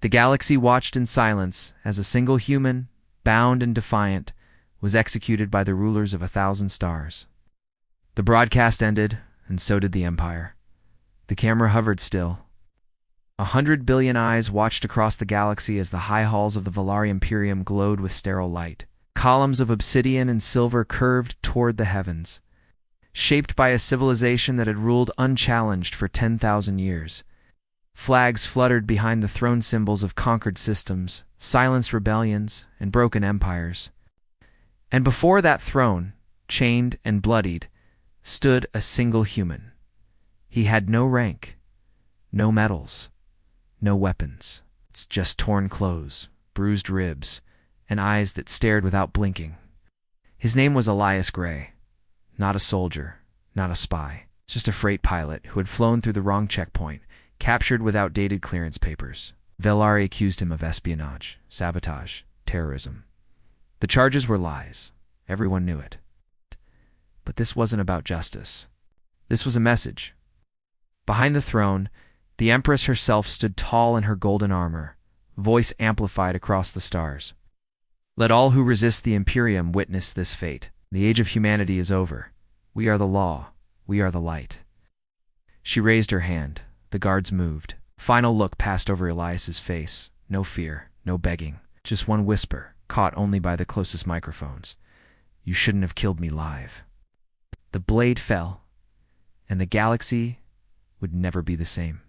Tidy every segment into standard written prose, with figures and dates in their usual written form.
The galaxy watched in silence as a single human, bound and defiant, was executed by the rulers of 1,000 stars. The broadcast ended, and so did the Empire. The camera hovered still. 100 billion eyes watched across the galaxy as the high halls of the Valari Imperium glowed with sterile light. Columns of obsidian and silver curved toward the heavens. Shaped by a civilization that had ruled unchallenged for 10,000 years. Flags fluttered behind the throne symbols of conquered systems, silenced rebellions, and broken empires. And before that throne, chained and bloodied, stood a single human. He had no rank, no medals, no weapons. It's just torn clothes, bruised ribs, and eyes that stared without blinking. His name was Elias Gray. Not a soldier, not a spy, just a freight pilot who had flown through the wrong checkpoint, captured with outdated clearance papers. Valari accused him of espionage, sabotage, terrorism. The charges were lies. Everyone knew it. But this wasn't about justice. This was a message. Behind the throne, the Empress herself stood tall in her golden armor, voice amplified across the stars. Let all who resist the Imperium witness this fate. The age of humanity is over. We are the law. We are the light. She raised her hand. The guards moved. Final look passed over Elias's face. No fear, no begging. Just one whisper, caught only by the closest microphones. You shouldn't have killed me live. The blade fell, and the galaxy would never be the same.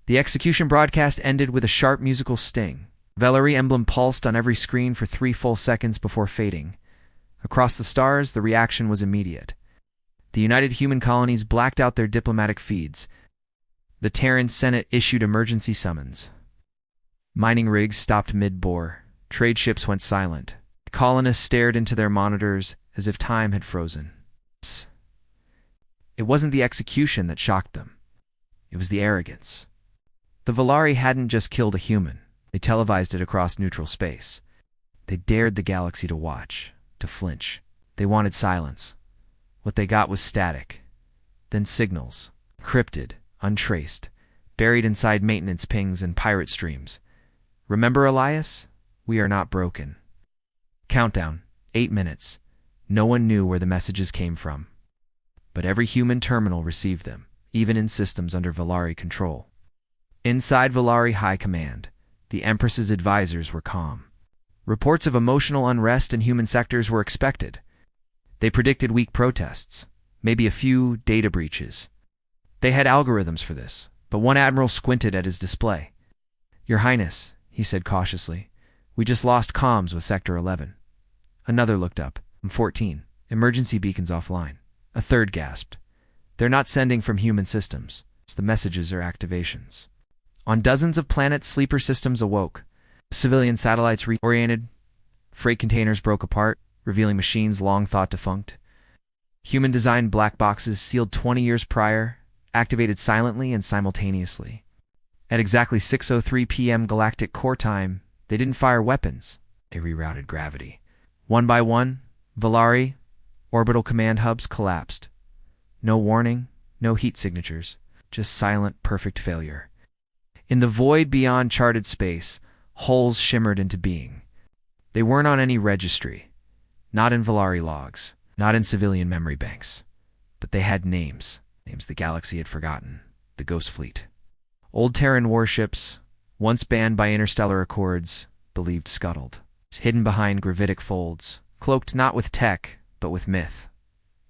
The execution broadcast ended with a sharp musical sting. Valari emblem pulsed on every screen for 3 full seconds before fading. Across the stars, the reaction was immediate. The United Human Colonies blacked out their diplomatic feeds. The Terran Senate issued emergency summons. Mining rigs stopped mid-bore. Trade ships went silent. Colonists stared into their monitors as if time had frozen. It wasn't the execution that shocked them. It was the arrogance. The Valari hadn't just killed a human. They televised it across neutral space. They dared the galaxy to watch, to flinch. They wanted silence. What they got was static. Then signals, encrypted, untraced, buried inside maintenance pings and pirate streams. Remember, Elias? We are not broken. Countdown, 8 minutes. No one knew where the messages came from. But every human terminal received them, even in systems under Valari control. Inside Valari High Command, the Empress's advisors were calm. Reports of emotional unrest in human sectors were expected. They predicted weak protests, maybe a few data breaches. They had algorithms for this, but one admiral squinted at his display. Your Highness, he said cautiously, we just lost comms with Sector 11. Another looked up. 14. Emergency beacons offline. A third gasped. They're not sending from human systems. The messages are activations. On dozens of planets, sleeper systems awoke. Civilian satellites reoriented. Freight containers broke apart, revealing machines long thought defunct. Human-designed black boxes sealed 20 years prior, activated silently and simultaneously. At exactly 6:03 p.m. Galactic core time, they didn't fire weapons. They rerouted gravity. One by one, Valari orbital command hubs collapsed. No warning, no heat signatures, just silent, perfect failure. In the void beyond charted space, holes shimmered into being. They weren't on any registry, not in Valari logs, not in civilian memory banks. But they had names the galaxy had forgotten, the Ghost Fleet. Old Terran warships, once banned by interstellar accords, believed scuttled, hidden behind gravitic folds, cloaked not with tech, but with myth.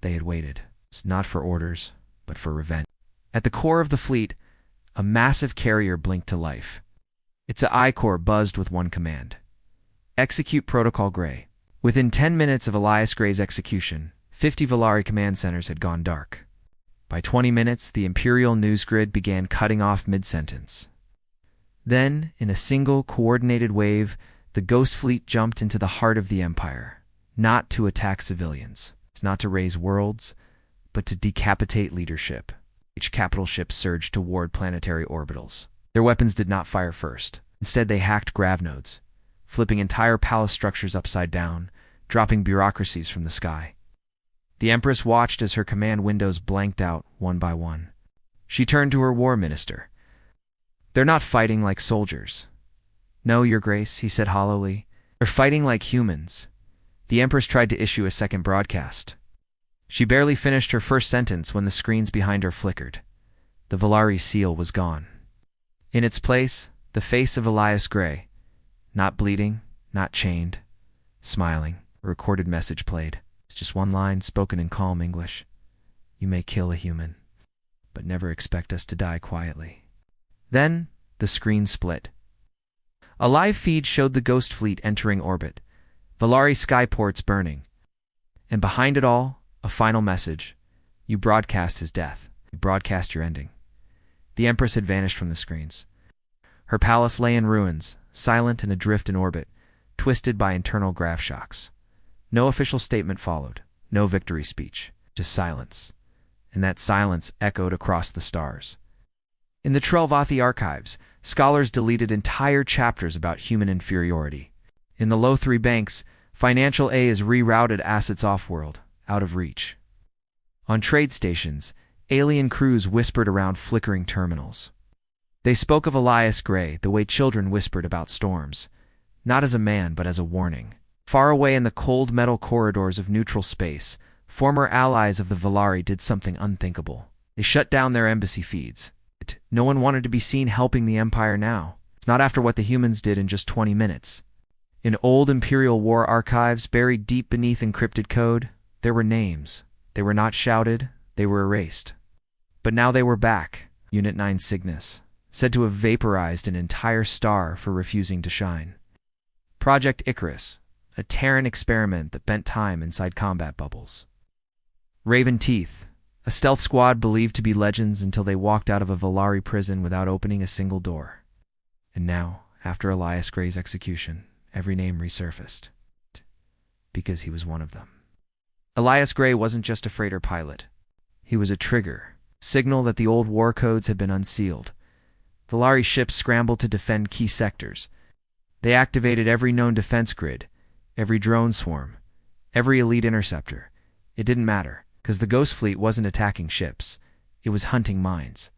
They had waited, not for orders, but for revenge. At the core of the fleet, a massive carrier blinked to life. Its I-core buzzed with one command. Execute Protocol Gray. Within 10 minutes of Elias Gray's execution, 50 Valari command centers had gone dark. By 20 minutes, the Imperial news grid began cutting off mid-sentence. Then, in a single, coordinated wave, the Ghost Fleet jumped into the heart of the Empire. Not to attack civilians, not to raise worlds, but to decapitate leadership. Each capital ship surged toward planetary orbitals. Their weapons did not fire first. Instead, they hacked grav nodes, flipping entire palace structures upside down, dropping bureaucracies from the sky. The Empress watched as her command windows blanked out one by one. She turned to her war minister. They're not fighting like soldiers. No, Your Grace, he said hollowly. They're fighting like humans. The Empress tried to issue a second broadcast. She barely finished her first sentence when the screens behind her flickered. The Valari seal was gone. In its place, the face of Elias Gray, not bleeding, not chained, smiling. A recorded message played. It's just one line spoken in calm English. You may kill a human, but never expect us to die quietly. Then, the screen split. A live feed showed the Ghost Fleet entering orbit, Valari skyports burning. And behind it all, a final message. You broadcast his death. You broadcast your ending. The Empress had vanished from the screens. Her palace lay in ruins, silent and adrift in orbit, twisted by internal grav shocks. No official statement followed, no victory speech, just silence. And that silence echoed across the stars. In the Trelvathi archives, scholars deleted entire chapters about human inferiority. In the Lothri banks, financial A is rerouted assets off-world, out of reach. On trade stations, alien crews whispered around flickering terminals. They spoke of Elias Gray the way children whispered about storms, not as a man but as a warning. Far away in the cold metal corridors of neutral space, former allies of the Valari did something unthinkable. They shut down their embassy feeds. No one wanted to be seen helping the Empire now, not after what the humans did in just 20 minutes. In old Imperial War archives buried deep beneath encrypted code, there were names. They were not shouted, they were erased. But now they were back. Unit 9 Cygnus, said to have vaporized an entire star for refusing to shine. Project Icarus, a Terran experiment that bent time inside combat bubbles. Raven Teeth, a stealth squad believed to be legends until they walked out of a Valari prison without opening a single door. And now, after Elias Gray's execution, every name resurfaced. Because he was one of them. Elias Gray wasn't just a freighter pilot. He was a trigger, signal that the old war codes had been unsealed. Valari ships scrambled to defend key sectors. They activated every known defense grid, every drone swarm, every elite interceptor. It didn't matter, because the Ghost Fleet wasn't attacking ships. It was hunting minds.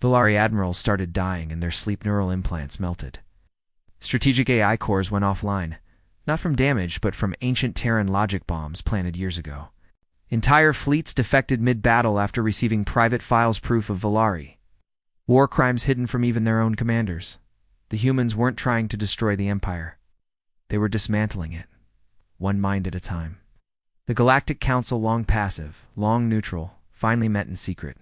Valari admirals started dying and their sleep neural implants melted. Strategic AI cores went offline, not from damage but from ancient Terran logic bombs planted years ago. Entire fleets defected mid-battle after receiving private files proof of Valari. War crimes hidden from even their own commanders. The humans weren't trying to destroy the Empire. They were dismantling it, one mind at a time. The Galactic Council, long passive, long neutral, finally met in secret.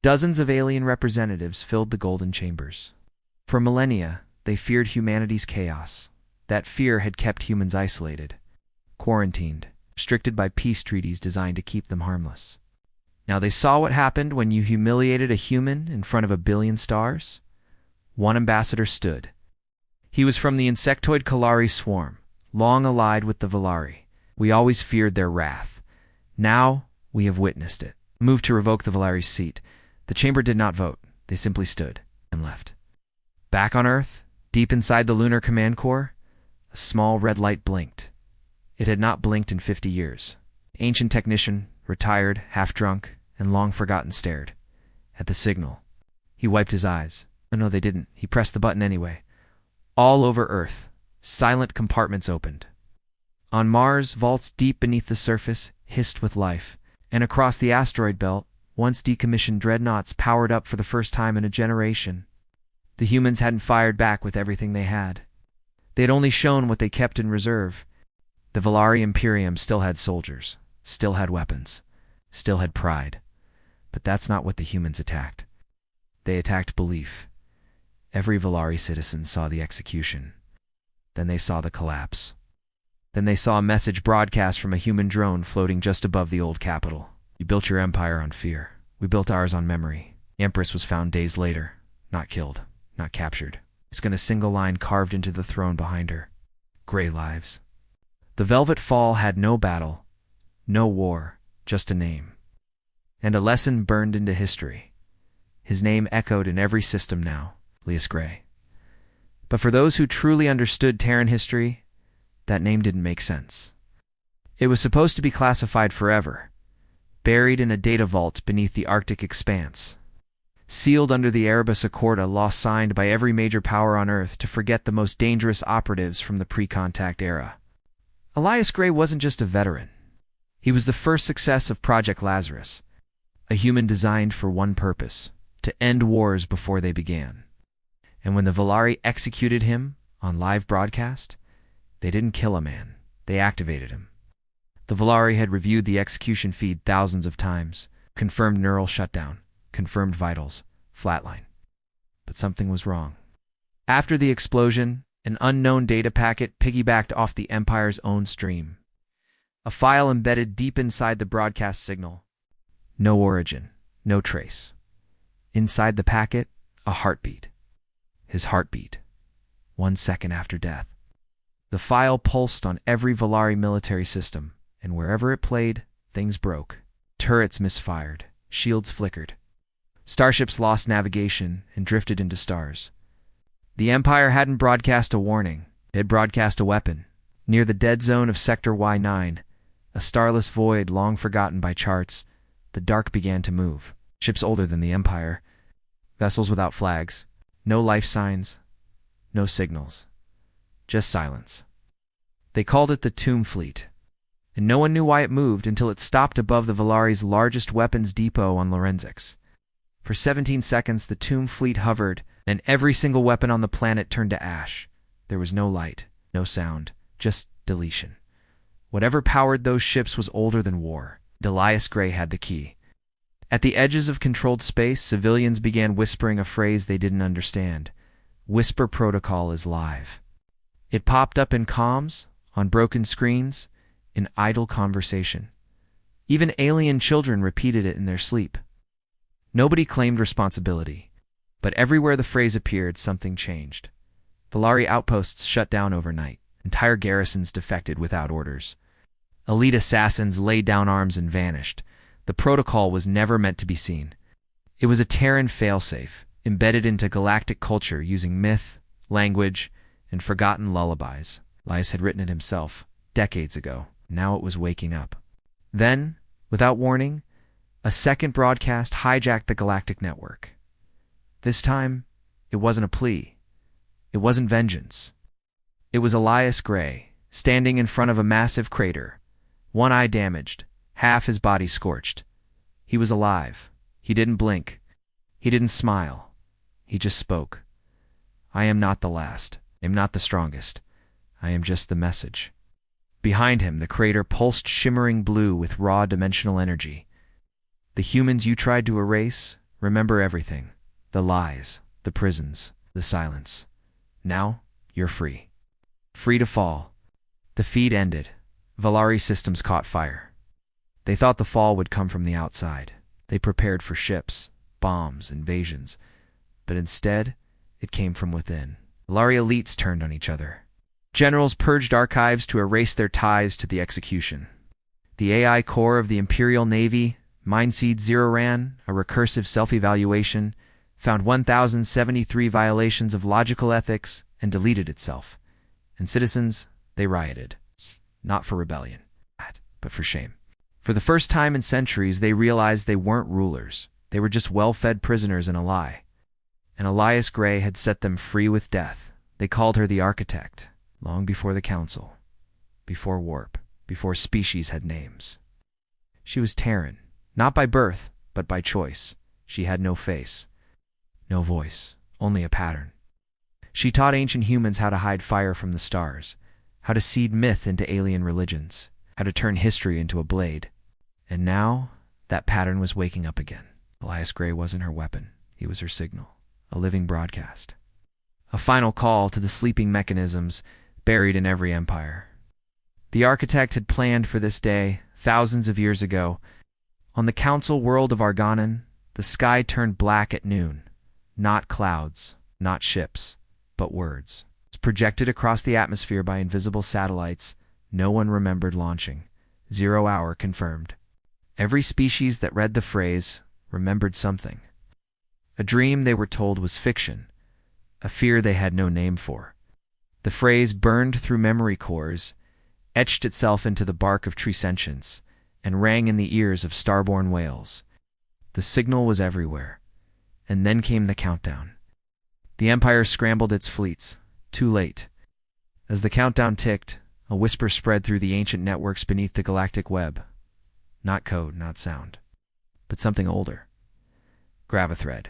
Dozens of alien representatives filled the golden chambers. For millennia, they feared humanity's chaos. That fear had kept humans isolated, quarantined, restricted by peace treaties designed to keep them harmless. Now they saw what happened when you humiliated a human in front of a billion stars. One ambassador stood. He was from the insectoid Kalari swarm, long allied with the Valari. We always feared their wrath. Now we have witnessed it. Moved to revoke the Valari's seat. The chamber did not vote. They simply stood and left. Back on Earth, deep inside the Lunar Command Corps, a small red light blinked. It had not blinked in 50 years. Ancient technician, retired, half-drunk, and long-forgotten stared. At the signal. He wiped his eyes. No, they didn't. He pressed the button anyway. All over Earth, silent compartments opened. On Mars, vaults deep beneath the surface hissed with life, and across the asteroid belt, once decommissioned dreadnoughts powered up for the first time in a generation. The humans hadn't fired back with everything they had. They had only shown what they kept in reserve. The Valari Imperium still had soldiers, still had weapons, still had pride. But that's not what the humans attacked. They attacked belief. Every Valari citizen saw the execution. Then they saw the collapse. Then they saw a message broadcast from a human drone floating just above the old capital. You built your empire on fear. We built ours on memory. The Empress was found days later, not killed, not captured. It's got a single line carved into the throne behind her. Gray lives. The Velvet Fall had no battle, no war, just a name. And a lesson burned into history. His name echoed in every system now, Elias Gray. But for those who truly understood Terran history, that name didn't make sense. It was supposed to be classified forever, buried in a data vault beneath the Arctic expanse. sealed under the Erebus Accorda, law signed by every major power on Earth to forget the most dangerous operatives from the pre-contact era. Elias Gray wasn't just a veteran. He was the first success of Project Lazarus, a human designed for one purpose: to end wars before they began. And when the Volari executed him on live broadcast, they didn't kill a man, they activated him. The Volari had reviewed the execution feed thousands of times, confirmed neural shutdown, confirmed vitals, flatline. But something was wrong. After the explosion, an unknown data packet piggybacked off the Empire's own stream. A file embedded deep inside the broadcast signal. No origin, no trace. Inside the packet, a heartbeat. His heartbeat. 1 second after death. The file pulsed on every Volari military system, and wherever it played, things broke. Turrets misfired, shields flickered. Starships lost navigation and drifted into stars. The Empire hadn't broadcast a warning, it had broadcast a weapon. Near the dead zone of Sector Y9, a starless void long forgotten by charts, the dark began to move. Ships older than the Empire, vessels without flags, no life signs, no signals, just silence. They called it the Tomb Fleet, and no one knew why it moved until it stopped above the Volari's largest weapons depot on Lorenzix. For 17 seconds, the Tomb Fleet hovered, and every single weapon on the planet turned to ash. There was no light, no sound, just deletion. Whatever powered those ships was older than war. Elias Gray had the key. At the edges of controlled space, civilians began whispering a phrase they didn't understand. Whisper protocol is live. It popped up in comms, on broken screens, in idle conversation. Even alien children repeated it in their sleep. Nobody claimed responsibility, but everywhere the phrase appeared, something changed. Volari outposts shut down overnight. Entire garrisons defected without orders. Elite assassins laid down arms and vanished. The protocol was never meant to be seen. It was a Terran failsafe, embedded into galactic culture using myth, language, and forgotten lullabies. Elias had written it himself, decades ago. Now it was waking up. Then, without warning, a second broadcast hijacked the galactic network. This time, it wasn't a plea. It wasn't vengeance. It was Elias Gray, standing in front of a massive crater, one eye damaged, half his body scorched. He was alive. He didn't blink. He didn't smile. He just spoke. I am not the last. I am not the strongest. I am just the message. Behind him, the crater pulsed shimmering blue with raw dimensional energy. The humans you tried to erase, remember everything. The lies, the prisons, the silence. Now, you're free. Free to fall. The feed ended. Volari systems caught fire. They thought the fall would come from the outside. They prepared for ships, bombs, invasions. But instead, it came from within. Volari elites turned on each other. Generals purged archives to erase their ties to the execution. The AI core of the Imperial Navy, Mindseed Zero ran a recursive self-evaluation, found 1,073 violations of logical ethics, and deleted itself. And citizens, they rioted. Not for rebellion, but for shame. For the first time in centuries, they realized they weren't rulers. They were just well-fed prisoners in a lie. And Elias Gray had set them free with death. They called her the Architect, long before the Council, before Warp, before species had names. She was Terran, not by birth, but by choice. She had no face, no voice, only a pattern. She taught ancient humans how to hide fire from the stars, how to seed myth into alien religions, how to turn history into a blade. And now, that pattern was waking up again. Elias Gray wasn't her weapon. He was her signal, a living broadcast. A final call to the sleeping mechanisms buried in every empire. The Architect had planned for this day thousands of years ago. On the Council world of Argonon, the sky turned black at noon. Not clouds, not ships, but words. Projected across the atmosphere by invisible satellites, no one remembered launching. 0 hour confirmed. Every species that read the phrase remembered something. A dream they were told was fiction, a fear they had no name for. The phrase burned through memory cores, etched itself into the bark of tree sentience, and rang in the ears of starborn whales. The signal was everywhere. And then came the countdown. The Empire scrambled its fleets. Too late. As the countdown ticked, a whisper spread through the ancient networks beneath the galactic web. Not code, not sound, but something older. Gravithread.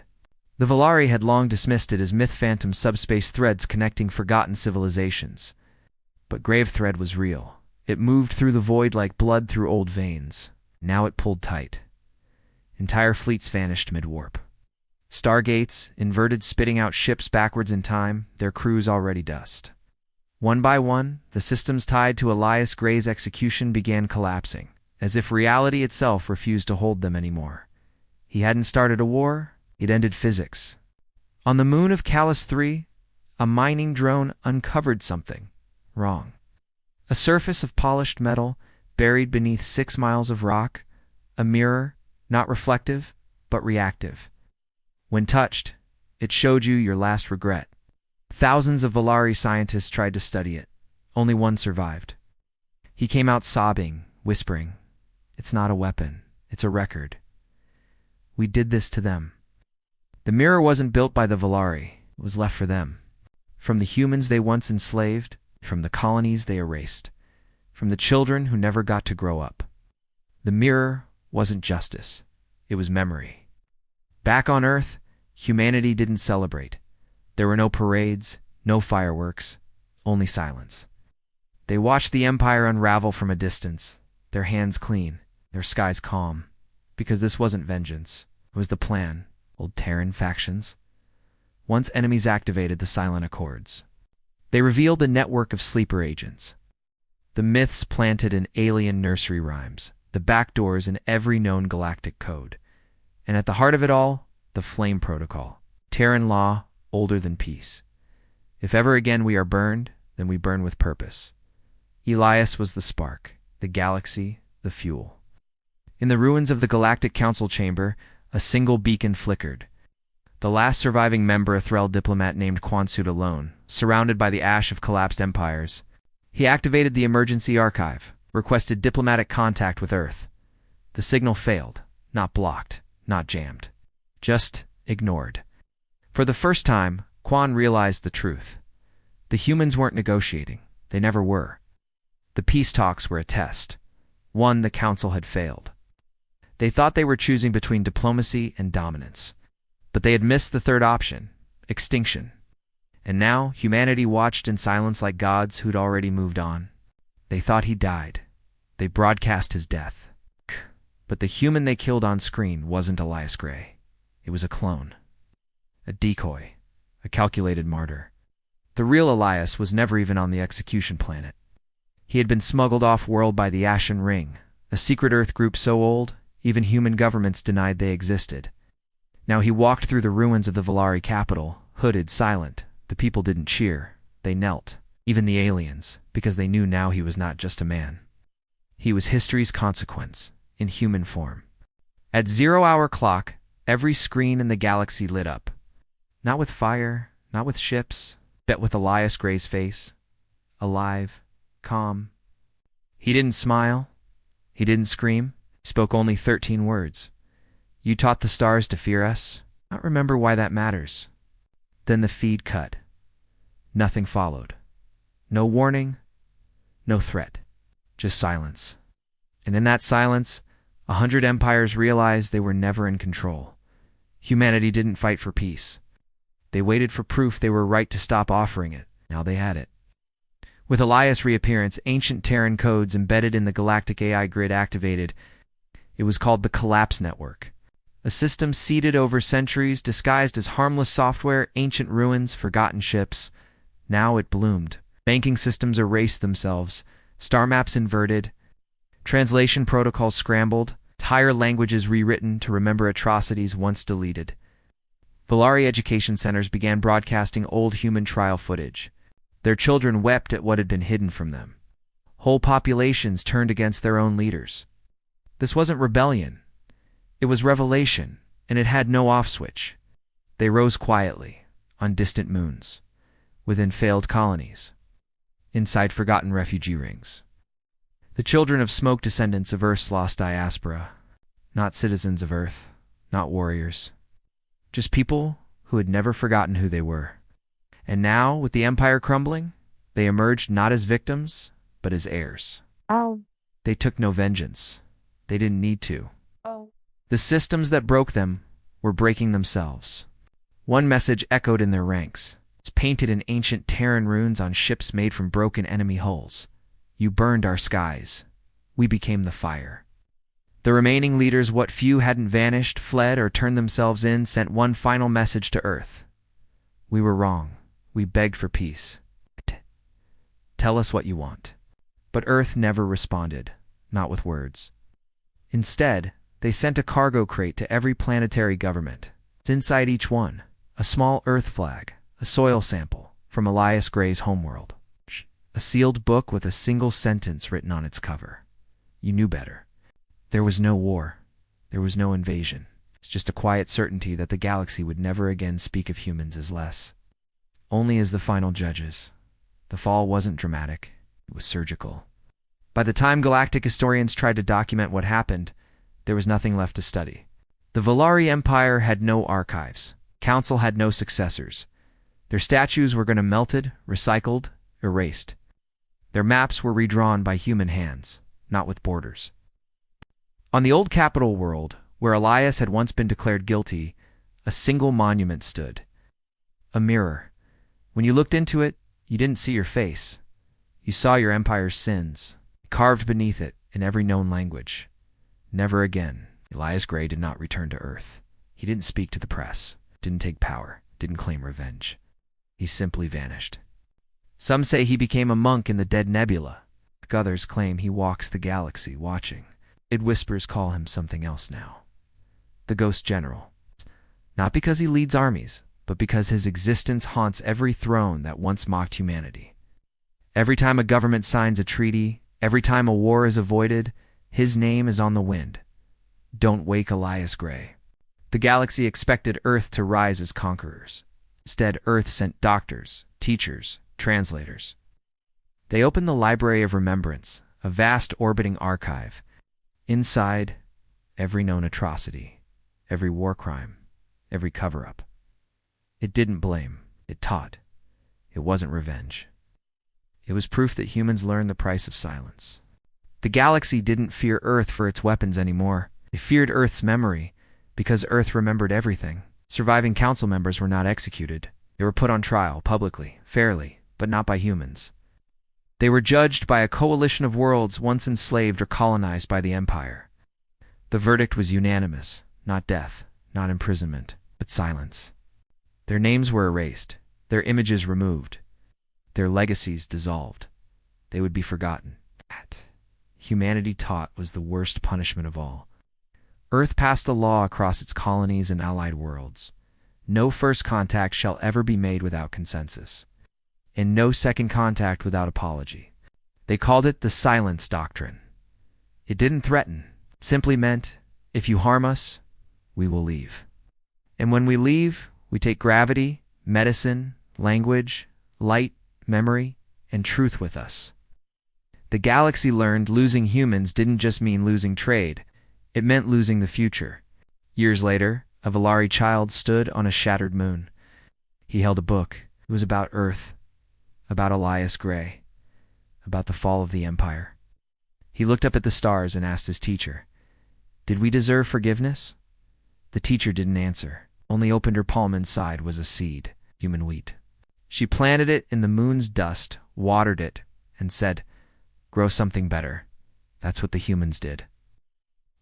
The Volari had long dismissed it as myth-phantom subspace threads connecting forgotten civilizations. But Gravithread was real. It moved through the void like blood through old veins. Now it pulled tight. Entire fleets vanished mid-warp. Stargates, inverted, spitting out ships backwards in time, their crews already dust. One by one, the systems tied to Elias Gray's execution began collapsing, as if reality itself refused to hold them anymore. He hadn't started a war, it ended physics. On the moon of Callus 3, a mining drone uncovered something wrong. A surface of polished metal, buried beneath 6 miles of rock, a mirror, not reflective, but reactive. When touched, it showed you your last regret. Thousands of Volari scientists tried to study it. Only one survived. He came out sobbing, whispering, "It's not a weapon, it's a record. We did this to them." The mirror wasn't built by the Volari, it was left for them. From the humans they once enslaved, from the colonies they erased, from the children who never got to grow up. The mirror wasn't justice, it was memory. Back on Earth, humanity didn't celebrate. There were no parades, no fireworks, only silence. They watched the Empire unravel from a distance, their hands clean, their skies calm. Because this wasn't vengeance, it was the plan, old Terran factions. Once enemies activated the silent accords. They revealed the network of sleeper agents. The myths planted in alien nursery rhymes, the backdoors in every known galactic code. And at the heart of it all, the Flame Protocol. Terran law, older than peace. If ever again we are burned, then we burn with purpose. Elias was the spark, the galaxy, the fuel. In the ruins of the Galactic Council chamber, a single beacon flickered. The last surviving member, a Thrall diplomat named Quansut alone, surrounded by the ash of collapsed empires. He activated the emergency archive, requested diplomatic contact with Earth. The signal failed, not blocked, not jammed, just ignored. For the first time, Quan realized the truth. The humans weren't negotiating. They never were. The peace talks were a test. One the Council had failed. They thought they were choosing between diplomacy and dominance. But they had missed the third option, extinction. And now humanity watched in silence like gods who'd already moved on. They thought he died. They broadcast his death. But the human they killed on screen wasn't Elias Gray. It was a clone. A decoy. A calculated martyr. The real Elias was never even on the execution planet. He had been smuggled off-world by the Ashen Ring, a secret Earth group so old, even human governments denied they existed. Now he walked through the ruins of the Volari capital, hooded, silent. The people didn't cheer. They knelt. Even the aliens, because they knew now he was not just a man. He was history's consequence, in human form. At 0-hour clock, every screen in the galaxy lit up. Not with fire, not with ships, but with Elias Gray's face. Alive, calm. He didn't smile. He didn't scream. He spoke only 13 words. "You taught the stars to fear us. I don't remember why that matters." Then the feed cut. Nothing followed. No warning, no threat, just silence. And in that silence, 100 empires realized they were never in control. Humanity didn't fight for peace. They waited for proof they were right to stop offering it. Now they had it. With Elias' reappearance, ancient Terran codes embedded in the galactic AI grid activated. It was called the Collapse Network. A system seeded over centuries, disguised as harmless software, ancient ruins, forgotten ships. Now it bloomed. Banking systems erased themselves. Star maps inverted. Translation protocols scrambled. Entire languages rewritten to remember atrocities once deleted. Volari education centers began broadcasting old human trial footage. Their children wept at what had been hidden from them. Whole populations turned against their own leaders. This wasn't rebellion. It was revelation, and it had no off switch. They rose quietly, on distant moons, within failed colonies, inside forgotten refugee rings. The children of smoke descendants of Earth's lost diaspora, not citizens of Earth, not warriors, just people who had never forgotten who they were. And now, with the empire crumbling, they emerged not as victims, but as heirs. Oh, They took no vengeance. They didn't need to. oh. The systems that broke them were breaking themselves. One message echoed in their ranks. It's painted in ancient Terran runes on ships made from broken enemy hulls. You burned our skies. We became the fire. The remaining leaders, what few hadn't vanished, fled, or turned themselves in, sent one final message to Earth. We were wrong. We begged for peace. Tell us what you want. But Earth never responded, not with words. Instead, they sent a cargo crate to every planetary government. It's inside each one, a small Earth flag, a soil sample from Elias Gray's homeworld, a sealed book with a single sentence written on its cover. You knew better. There was no war. There was no invasion. It's just a quiet certainty that the galaxy would never again speak of humans as less. Only as the final judges. The fall wasn't dramatic. It was surgical. By the time galactic historians tried to document what happened, there was nothing left to study. The Volari Empire had no archives. Council had no successors. Their statues were going to melted, recycled, erased. Their maps were redrawn by human hands, not with borders. On the old capital world, where Elias had once been declared guilty, a single monument stood. A mirror. When you looked into it, you didn't see your face. You saw your empire's sins, carved beneath it in every known language. Never again. Elias Gray did not return to Earth. He didn't speak to the press, didn't take power, didn't claim revenge. He simply vanished. Some say he became a monk in the dead nebula. Others claim he walks the galaxy watching. Id whispers call him something else now. The Ghost General. Not because he leads armies, but because his existence haunts every throne that once mocked humanity. Every time a government signs a treaty, every time a war is avoided, his name is on the wind. Don't wake Elias Gray. The galaxy expected Earth to rise as conquerors. Instead, Earth sent doctors, teachers, translators. They opened the Library of Remembrance, a vast orbiting archive. Inside, every known atrocity, every war crime, every cover-up. It didn't blame, it taught. It wasn't revenge. It was proof that humans learned the price of silence. The galaxy didn't fear Earth for its weapons anymore. They feared Earth's memory, because Earth remembered everything. Surviving council members were not executed. They were put on trial, publicly, fairly, but not by humans. They were judged by a coalition of worlds once enslaved or colonized by the Empire. The verdict was unanimous, not death, not imprisonment, but silence. Their names were erased, their images removed, their legacies dissolved. They would be forgotten. That, humanity taught, was the worst punishment of all. Earth passed a law across its colonies and allied worlds. No first contact shall ever be made without consensus, and no second contact without apology. They called it the Silence Doctrine. It didn't threaten. It simply meant, if you harm us, we will leave. And when we leave, we take gravity, medicine, language, light, memory, and truth with us. The galaxy learned losing humans didn't just mean losing trade. It meant losing the future. Years later, a Volari child stood on a shattered moon. He held a book. It was about Earth, about Elias Gray, about the fall of the Empire. He looked up at the stars and asked his teacher, "Did we deserve forgiveness?" The teacher didn't answer. Only opened her palm inside was a seed, human wheat. She planted it in the moon's dust, watered it, and said, "Grow something better." That's what the humans did.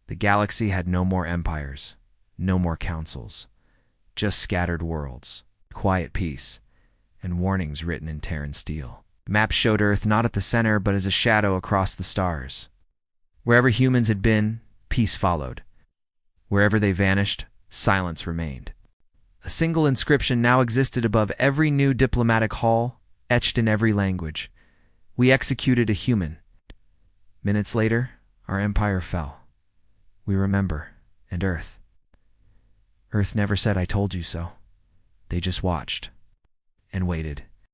The galaxy had no more empires, no more councils, just scattered worlds, quiet peace, and warnings written in Terran steel. Maps showed Earth not at the center, but as a shadow across the stars. Wherever humans had been, peace followed. Wherever they vanished, silence remained. A single inscription now existed above every new diplomatic hall, etched in every language. We executed a human. Minutes later, our empire fell. We remember, and Earth. Earth never said, "I told you so." They just watched and waited.